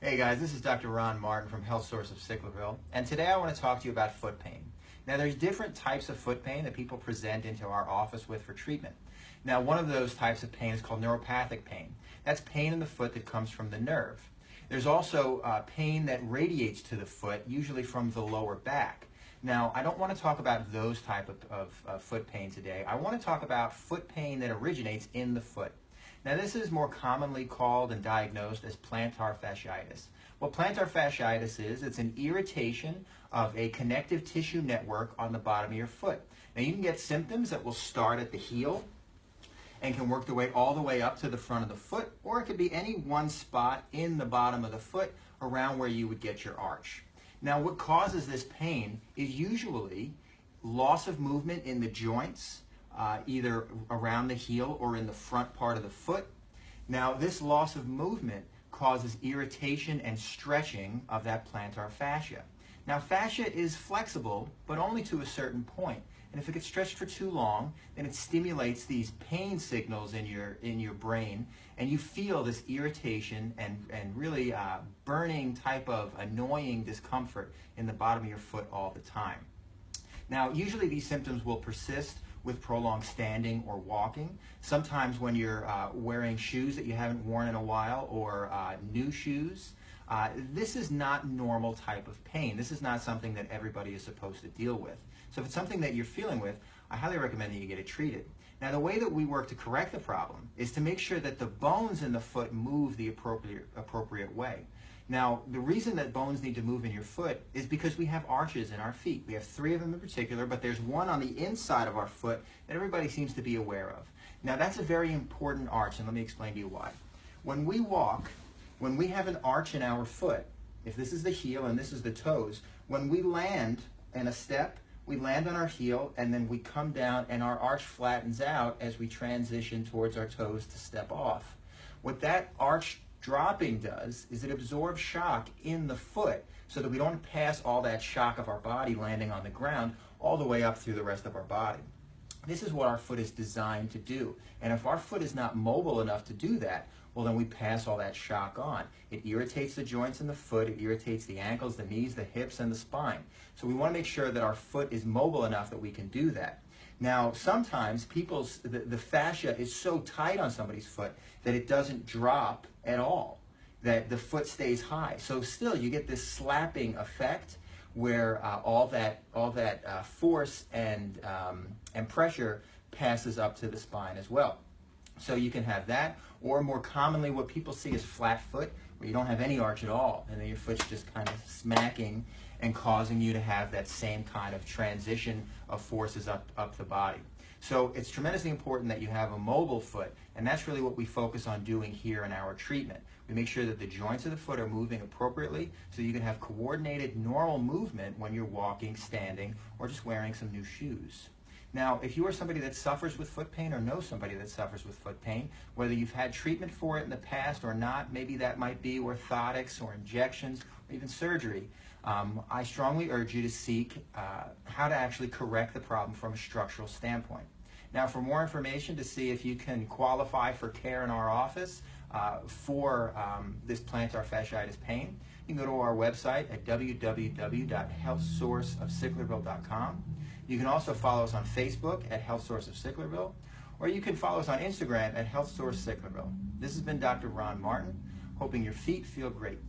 Hey guys, this is Dr. Ron Martin from HealthSource of Sicklerville, and today I want to talk to you about foot pain. Now there's different types of foot pain that people present into our office with for treatment. Now one of those types of pain is called neuropathic pain. That's pain in the foot that comes from the nerve. There's also pain that radiates to the foot, usually from the lower back. Now I don't want to talk about those type of foot pain today. I want to talk about foot pain that originates in the foot. Now this is more commonly called and diagnosed as plantar fasciitis. What plantar fasciitis is, it's an irritation of a connective tissue network on the bottom of your foot. Now you can get symptoms that will start at the heel and can work their way all the way up to the front of the foot, or it could be any one spot in the bottom of the foot around where you would get your arch. Now what causes this pain is usually loss of movement in the joints, either around the heel or in the front part of the foot. Now this loss of movement causes irritation and stretching of that plantar fascia. Now fascia is flexible, but only to a certain point. And if it gets stretched for too long, then it stimulates these pain signals in your brain, and you feel this irritation and really burning type of annoying discomfort in the bottom of your foot all the time. Now usually these symptoms will persist with prolonged standing or walking. Sometimes when you're wearing shoes that you haven't worn in a while, or new shoes. This is not normal type of pain. This is not something that everybody is supposed to deal with. So if it's something that you're feeling with, I highly recommend that you get it treated. Now the way that we work to correct the problem is to make sure that the bones in the foot move the appropriate way. Now, the reason that bones need to move in your foot is because we have arches in our feet. We have 3 of them in particular, but there's one on the inside of our foot that everybody seems to be aware of. Now, that's a very important arch, and let me explain to you why. When we walk, when we have an arch in our foot, if this is the heel and this is the toes, when we land in a step, we land on our heel and then we come down and our arch flattens out as we transition towards our toes to step off. What that arch dropping does is it absorbs shock in the foot so that we don't pass all that shock of our body landing on the ground all the way up through the rest of our body. This is what our foot is designed to do. And if our foot is not mobile enough to do that, well then we pass all that shock on. It irritates the joints in the foot, it irritates the ankles, the knees, the hips, and the spine. So we want to make sure that our foot is mobile enough that we can do that. Now, sometimes the fascia is so tight on somebody's foot that it doesn't drop at all, that the foot stays high. So still, you get this slapping effect where all that force and pressure passes up to the spine as well. So you can have that, or more commonly what people see is flat foot, where you don't have any arch at all, and then your foot's just kind of smacking and causing you to have that same kind of transition of forces up the body. So it's tremendously important that you have a mobile foot, and that's really what we focus on doing here in our treatment. We make sure that the joints of the foot are moving appropriately so you can have coordinated normal movement when you're walking, standing, or just wearing some new shoes. Now, if you are somebody that suffers with foot pain or know somebody that suffers with foot pain, whether you've had treatment for it in the past or not, maybe that might be orthotics or injections or even surgery, I strongly urge you to seek how to actually correct the problem from a structural standpoint. Now, for more information to see if you can qualify for care in our office for this plantar fasciitis pain, you can go to our website at www.healthsourceofsicklerville.com. You can also follow us on Facebook at HealthSource of Sicklerville, or you can follow us on Instagram at HealthSource Sicklerville. This has been Dr. Ron Martin, hoping your feet feel great.